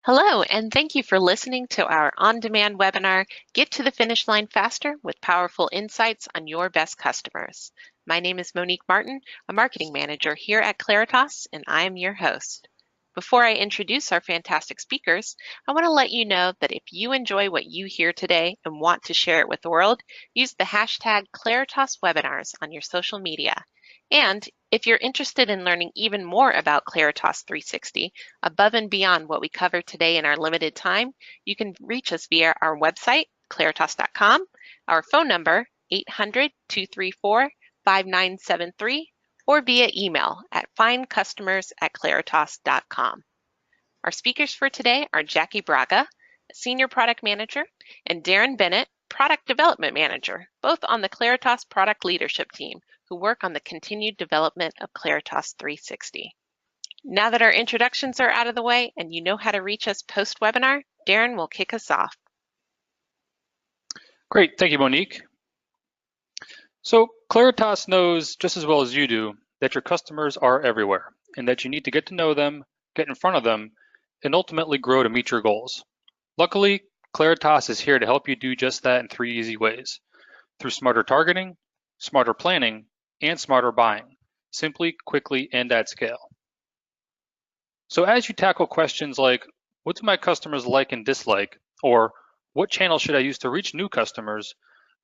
Hello, and thank you for listening to our on-demand webinar, Get to the Finish Line Faster with Powerful Insights on Your Best Customers. My name is Monique Martin, a marketing manager here at Claritas, and I am your host. Before I introduce our fantastic speakers, I want to let you know that if you enjoy what you hear today and want to share it with the world, use the hashtag ClaritasWebinars on your social media. And if you're interested in learning even more about Claritas 360, above and beyond what we cover today in our limited time, you can reach us via our website, claritas.com, our phone number, 800-234-5973, or via email at findcustomers@claritas.com. Our speakers for today are Jackie Braga, Senior Product Manager, and Darren Bennett, Product Development Manager, both on the Claritas Product Leadership Team, who work on the continued development of Claritas 360. Now that our introductions are out of the way and you know how to reach us post-webinar, Darren will kick us off. Great, thank you, Monique. So Claritas knows just as well as you do that your customers are everywhere and that you need to get to know them, get in front of them, and ultimately grow to meet your goals. Luckily, Claritas is here to help you do just that in 3 easy ways: through smarter targeting, smarter planning, and smarter buying, simply, quickly, and at scale. So as you tackle questions like, what do my customers like and dislike, or what channel should I use to reach new customers,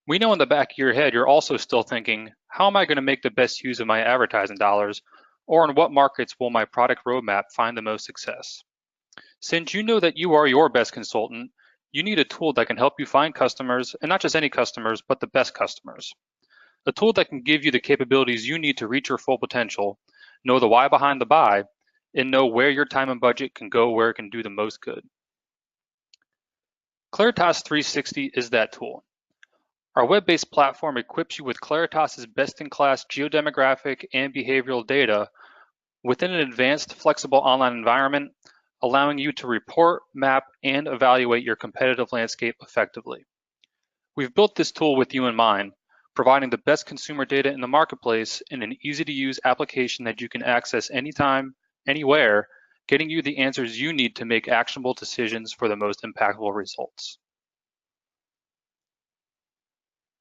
we know in the back of your head you're also still thinking, how am I going to make the best use of my advertising dollars, or in what markets will my product roadmap find the most success? Since you know that you are your best consultant, you need a tool that can help you find customers, and not just any customers, but the best customers. A tool that can give you the capabilities you need to reach your full potential, know the why behind the buy, and know where your time and budget can go where it can do the most good. Claritas 360 is that tool. Our web-based platform equips you with Claritas's best-in-class geodemographic and behavioral data within an advanced, flexible online environment, allowing you to report, map, and evaluate your competitive landscape effectively. We've built this tool with you in mind, providing the best consumer data in the marketplace in an easy-to-use application that you can access anytime, anywhere, getting you the answers you need to make actionable decisions for the most impactful results.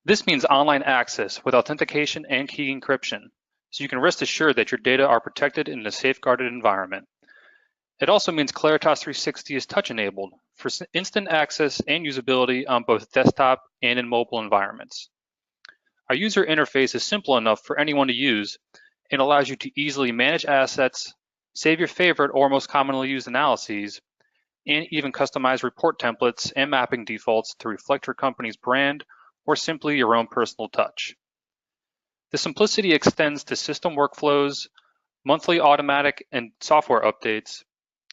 This means online access with authentication and key encryption, so you can rest assured that your data are protected in a safeguarded environment. It also means Claritas 360 is touch-enabled for instant access and usability on both desktop and in mobile environments. Our user interface is simple enough for anyone to use and allows you to easily manage assets, save your favorite or most commonly used analyses, and even customize report templates and mapping defaults to reflect your company's brand or simply your own personal touch. The simplicity extends to system workflows, monthly automatic and software updates,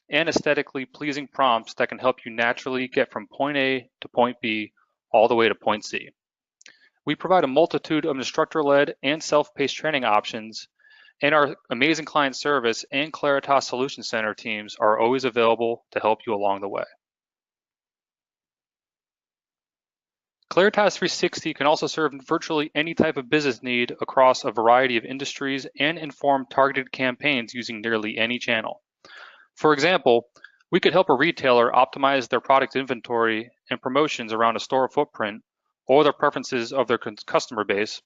and aesthetically pleasing prompts that can help you naturally get from point A to point B all the way to point C. We provide a multitude of instructor-led and self-paced training options, and our amazing client service and Claritas Solution Center teams are always available to help you along the way. Claritas 360 can also serve virtually any type of business need across a variety of industries and inform targeted campaigns using nearly any channel. For example, we could help a retailer optimize their product inventory and promotions around a store footprint or the preferences of their customer base,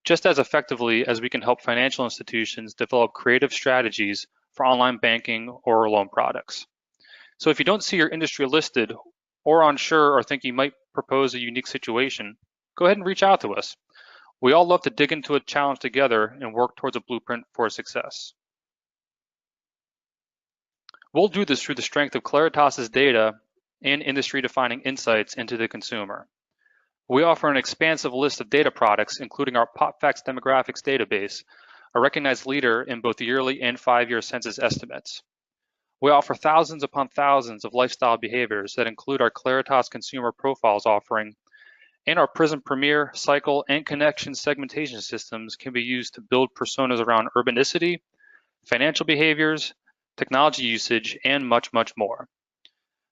just as effectively as we can help financial institutions develop creative strategies for online banking or loan products. So if you don't see your industry listed or unsure or think you might propose a unique situation, go ahead and reach out to us. We all love to dig into a challenge together and work towards a blueprint for success. We'll do this through the strength of Claritas's data and industry-defining insights into the consumer. We offer an expansive list of data products, including our PopFacts Demographics database, a recognized leader in both yearly and 5-year census estimates. We offer thousands upon thousands of lifestyle behaviors that include our Claritas Consumer Profiles offering, and our Prism Premier, Cycle, and Connection segmentation systems can be used to build personas around urbanicity, financial behaviors, technology usage, and much, much more.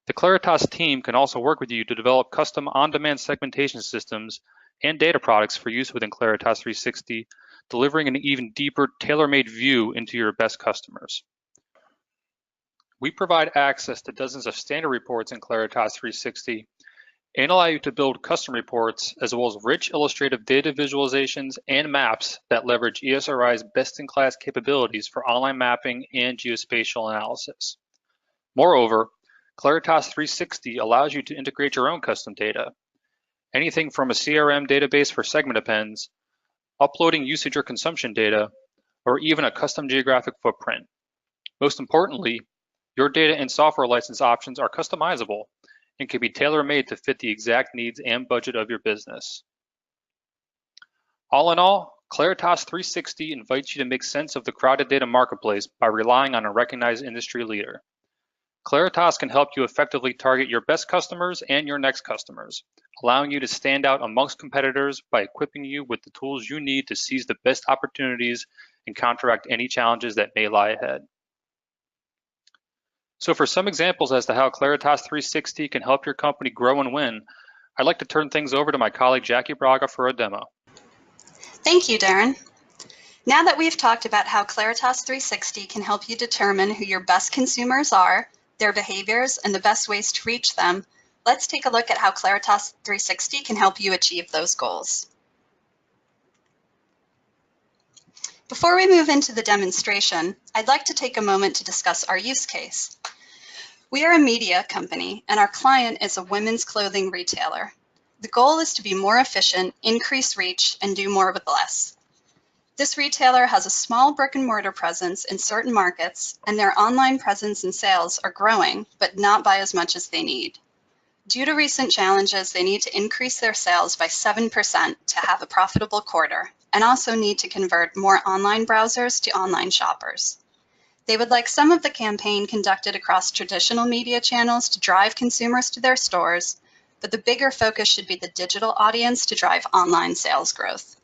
The Claritas team can also work with you to develop custom on-demand segmentation systems and data products for use within Claritas 360, delivering an even deeper, tailor-made view into your best customers. we provide access to dozens of standard reports in Claritas 360 and allow you to build custom reports as well as rich illustrative data visualizations and maps that leverage ESRI's best-in-class capabilities for online mapping and geospatial analysis. Moreover, Claritas 360 allows you to integrate your own custom data, anything from a CRM database for segment appends, uploading usage or consumption data, or even a custom geographic footprint. Most importantly, your data and software license options are customizable and can be tailor-made to fit the exact needs and budget of your business. All in all, Claritas 360 invites you to make sense of the crowded data marketplace by relying on a recognized industry leader. Claritas can help you effectively target your best customers and your next customers, allowing you to stand out amongst competitors by equipping you with the tools you need to seize the best opportunities and counteract any challenges that may lie ahead. So for some examples as to how Claritas 360 can help your company grow and win, I'd like to turn things over to my colleague Jackie Braga for a demo. Thank you, Darren. Now that we've talked about how Claritas 360 can help you determine who your best consumers are, their behaviors, and the best ways to reach them, let's take a look at how Claritas 360 can help you achieve those goals. Before we move into the demonstration, I'd like to take a moment to discuss our use case. We are a media company, and our client is a women's clothing retailer. The goal is to be more efficient, increase reach, and do more with less. This retailer has a small brick-and-mortar presence in certain markets, and their online presence and sales are growing, but not by as much as they need. Due to recent challenges, they need to increase their sales by 7% to have a profitable quarter, and also need to convert more online browsers to online shoppers. They would like some of the campaign conducted across traditional media channels to drive consumers to their stores, but the bigger focus should be the digital audience to drive online sales growth.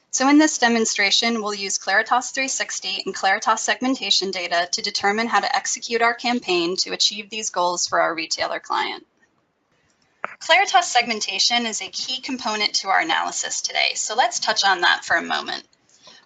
So in this demonstration, we'll use Claritas 360 and Claritas segmentation data to determine how to execute our campaign to achieve these goals for our retailer client. Claritas segmentation is a key component to our analysis today, so let's touch on that for a moment.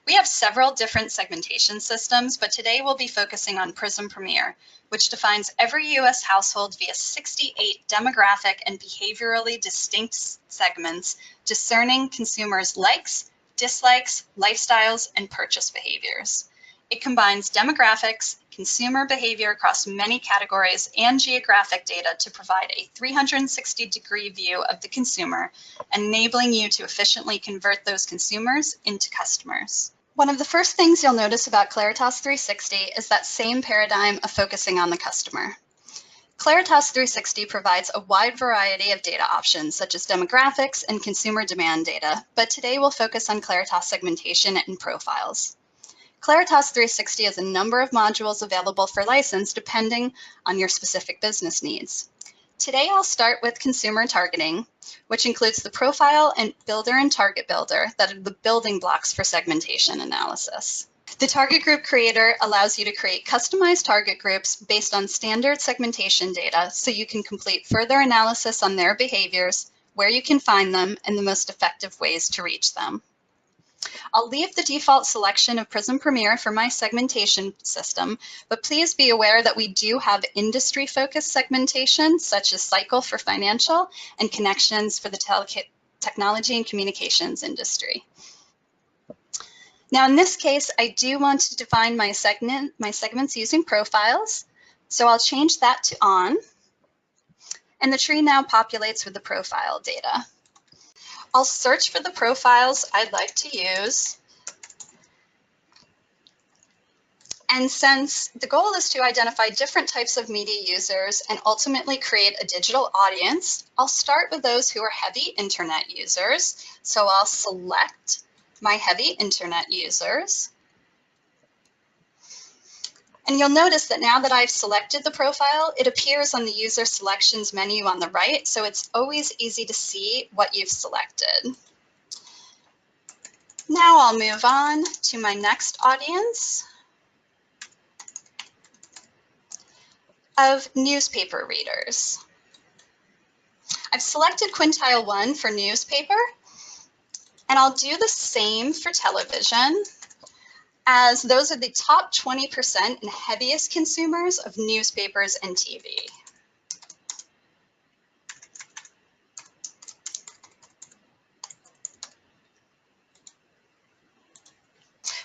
We have several different segmentation systems, but today we'll be focusing on Prism Premier, which defines every U.S. household via 68 demographic and behaviorally distinct segments, discerning consumers' likes, dislikes, lifestyles, and purchase behaviors. It combines demographics, consumer behavior across many categories, and geographic data to provide a 360-degree view of the consumer, enabling you to efficiently convert those consumers into customers. One of the first things you'll notice about Claritas 360 is that same paradigm of focusing on the customer. Claritas 360 provides a wide variety of data options, such as demographics and consumer demand data, but today we'll focus on Claritas segmentation and profiles. Claritas 360 has a number of modules available for license depending on your specific business needs. Today I'll start with consumer targeting, which includes the profile and builder and target builder that are the building blocks for segmentation analysis. The target group creator allows you to create customized target groups based on standard segmentation data so you can complete further analysis on their behaviors, where you can find them, and the most effective ways to reach them. I'll leave the default selection of Prism Premier for my segmentation system, but please be aware that we do have industry-focused segmentation, such as Cycle for financial and Connections for the technology and communications industry. Now, in this case, I do want to define my segments using profiles, so I'll change that to on, and the tree now populates with the profile data. I'll search for the profiles I'd like to use. And since the goal is to identify different types of media users and ultimately create a digital audience, I'll start with those who are heavy internet users. So I'll select my heavy internet users. And you'll notice that now that I've selected the profile, it appears on the user selections menu on the right, so it's always easy to see what you've selected. Now I'll move on to my next audience of newspaper readers. I've selected quintile 1 for newspaper, and I'll do the same for television. as those are the top 20% and heaviest consumers of newspapers and TV.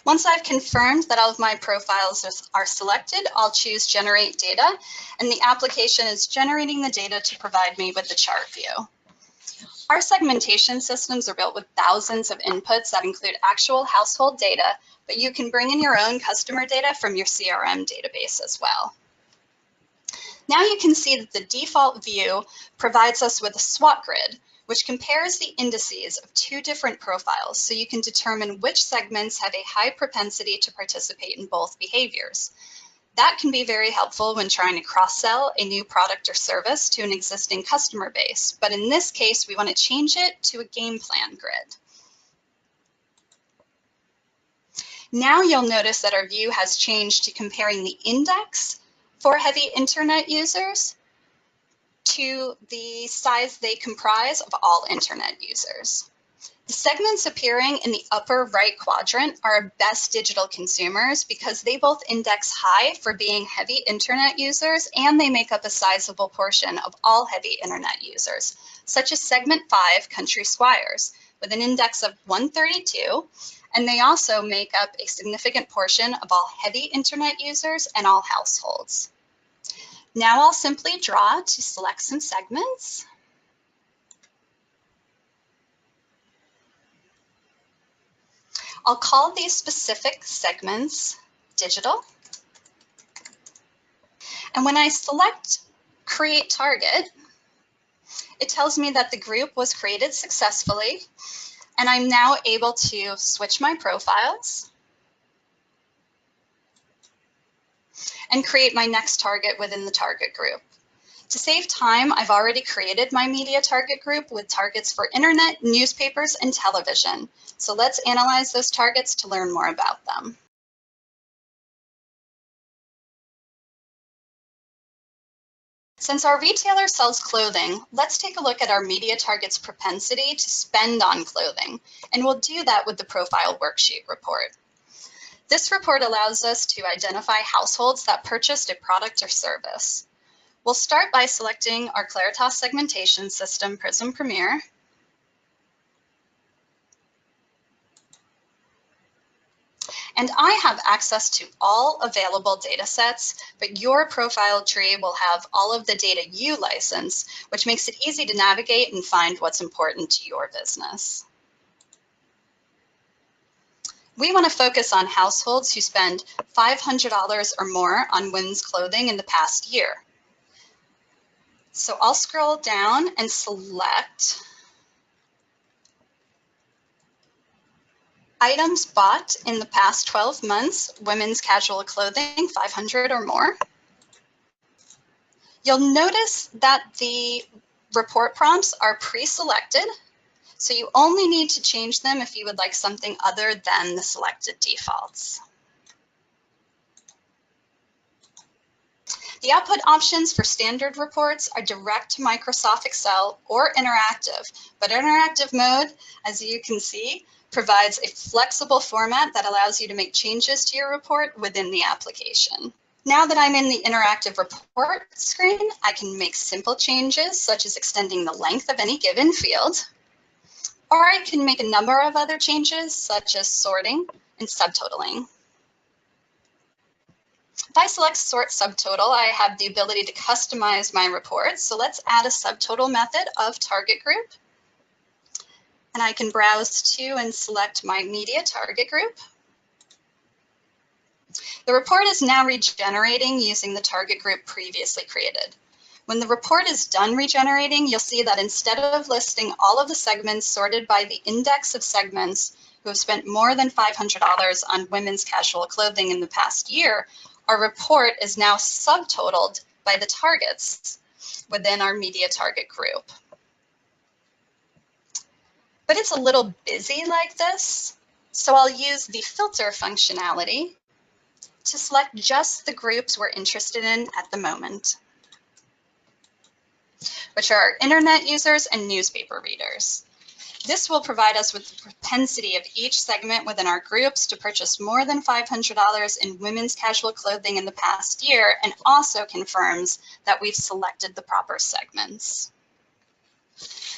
Once I've confirmed that all of my profiles are selected, I'll choose Generate Data, and the application is generating the data to provide me with the chart view. Our segmentation systems are built with thousands of inputs that include actual household data, but you can bring in your own customer data from your CRM database as well. Now you can see that the default view provides us with a SWOT grid, which compares the indices of two different profiles so you can determine which segments have a high propensity to participate in both behaviors. That can be very helpful when trying to cross-sell a new product or service to an existing customer base, but in this case, we want to change it to a game plan grid. Now you'll notice that our view has changed to comparing the index for heavy internet users to the size they comprise of all internet users. The segments appearing in the upper right quadrant are our best digital consumers because they both index high for being heavy internet users and they make up a sizable portion of all heavy internet users, such as segment 5, Country Squires, with an index of 132, and they also make up a significant portion of all heavy internet users and all households. Now I'll simply draw to select some segments. I'll call these specific segments digital. And when I select Create Target, it tells me that the group was created successfully, and I'm now able to switch my profiles and create my next target within the target group. To save time, I've already created my media target group with targets for internet, newspapers, and television. So let's analyze those targets to learn more about them. Since our retailer sells clothing, let's take a look at our media target's propensity to spend on clothing, and we'll do that with the profile worksheet report. This report allows us to identify households that purchased a product or service. We'll start by selecting our Claritas segmentation system, Prism Premier. And I have access to all available data sets, but your profile tree will have all of the data you license, which makes it easy to navigate and find what's important to your business. We want to focus on households who spend $500 or more on women's clothing in the past year. So I'll scroll down and select items bought in the past 12 months, women's casual clothing, 500 or more. You'll notice that the report prompts are pre-selected, so you only need to change them if you would like something other than the selected defaults. The output options for standard reports are direct to Microsoft Excel or interactive, but interactive mode, as you can see, provides a flexible format that allows you to make changes to your report within the application. Now that I'm in the interactive report screen, I can make simple changes such as extending the length of any given field, or I can make a number of other changes such as sorting and subtotaling. If I select Sort Subtotal, I have the ability to customize my report. So let's add a subtotal method of target group. And I can browse to and select my media target group. The report is now regenerating using the target group previously created. When the report is done regenerating, you'll see that instead of listing all of the segments sorted by the index of segments who have spent more than $500 on women's casual clothing in the past year, our report is now subtotaled by the targets within our media target group. But it's a little busy like this, so I'll use the filter functionality to select just the groups we're interested in at the moment, which are our internet users and newspaper readers. This will provide us with the propensity of each segment within our groups to purchase more than $500 in women's casual clothing in the past year, and also confirms that we've selected the proper segments.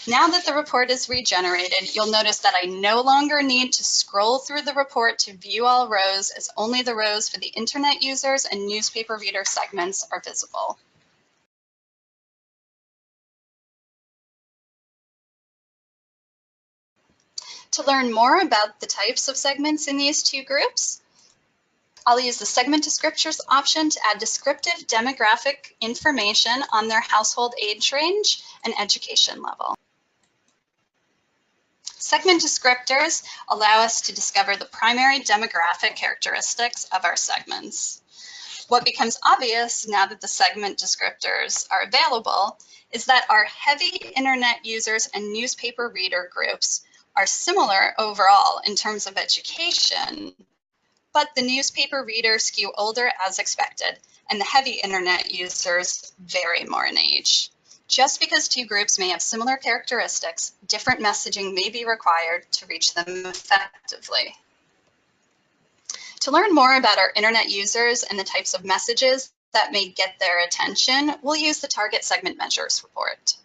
Now that the report is regenerated, you'll notice that I no longer need to scroll through the report to view all rows, as only the rows for the internet users and newspaper reader segments are visible. To learn more about the types of segments in these two groups, I'll use the segment descriptors option to add descriptive demographic information on their household age range and education level. Segment descriptors allow us to discover the primary demographic characteristics of our segments. What becomes obvious now that the segment descriptors are available is that our heavy internet users and newspaper reader groups are similar overall in terms of education, but the newspaper readers skew older as expected, and the heavy internet users vary more in age. Just because two groups may have similar characteristics, different messaging may be required to reach them effectively. To learn more about our internet users and the types of messages that may get their attention, we'll use the Target Segment Measures report.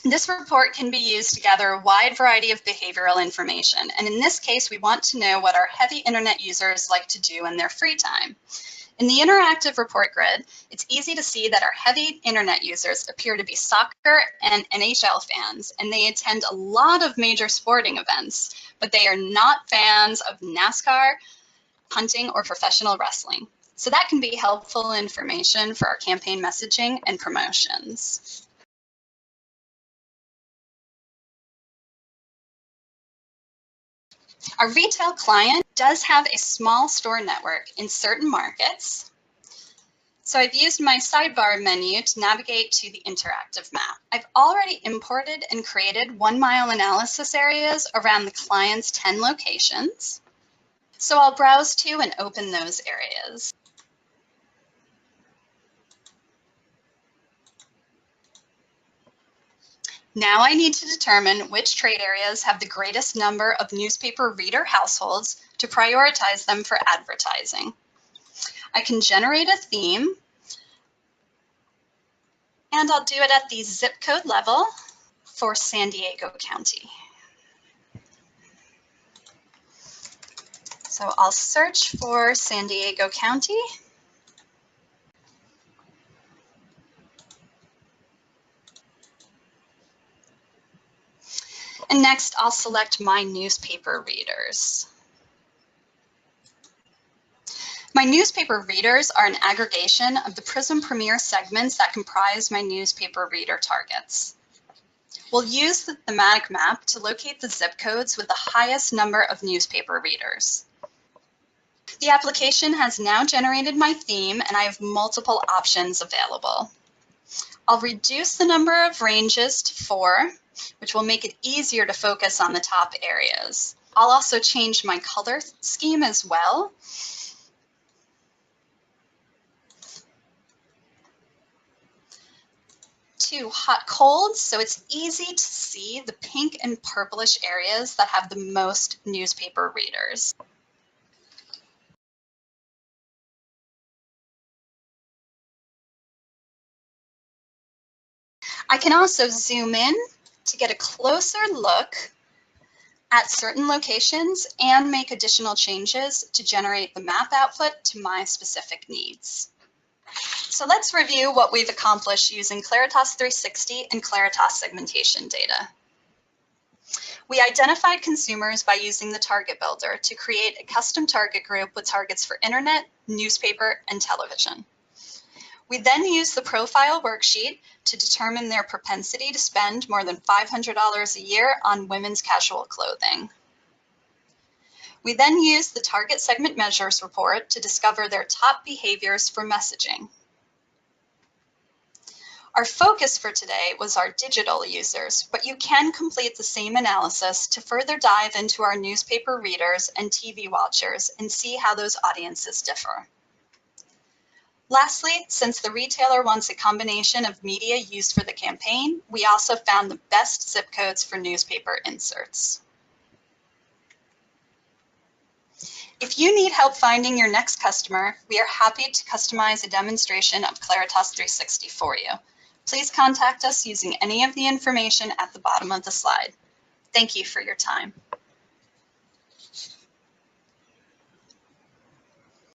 This report can be used to gather a wide variety of behavioral information, and in this case, we want to know what our heavy internet users like to do in their free time. In the interactive report grid, it's easy to see that our heavy internet users appear to be soccer and NHL fans, and they attend a lot of major sporting events, but they are not fans of NASCAR, hunting, or professional wrestling. So that can be helpful information for our campaign messaging and promotions. Our retail client does have a small store network in certain markets. So I've used my sidebar menu to navigate to the interactive map. I've already imported and created 1 mile analysis areas around the client's 10 locations. So I'll browse to and open those areas. Now I need to determine which trade areas have the greatest number of newspaper reader households to prioritize them for advertising. I can generate a theme, and I'll do it at the zip code level for San Diego County. So I'll search for San Diego County. And next, I'll select my newspaper readers. My newspaper readers are an aggregation of the Prism Premier segments that comprise my newspaper reader targets. We'll use the thematic map to locate the zip codes with the highest number of newspaper readers. The application has now generated my theme, and I have multiple options available. I'll reduce the number of ranges to 4, which will make it easier to focus on the top areas. I'll also change my color scheme as well. To hot cold, so it's easy to see the pink and purplish areas that have the most newspaper readers. I can also zoom in to get a closer look at certain locations and make additional changes to generate the map output to my specific needs. So let's review what we've accomplished using Claritas 360 and Claritas segmentation data. We identified consumers by using the target builder to create a custom target group with targets for internet, newspaper, and television. We then used the profile worksheet to determine their propensity to spend more than $500 a year on women's casual clothing. We then used the Target Segment Measures report to discover their top behaviors for messaging. Our focus for today was our digital users, but you can complete the same analysis to further dive into our newspaper readers and TV watchers and see how those audiences differ. Lastly, since the retailer wants a combination of media used for the campaign, we also found the best zip codes for newspaper inserts. If you need help finding your next customer, we are happy to customize a demonstration of Claritas 360 for you. Please contact us using any of the information at the bottom of the slide. Thank you for your time.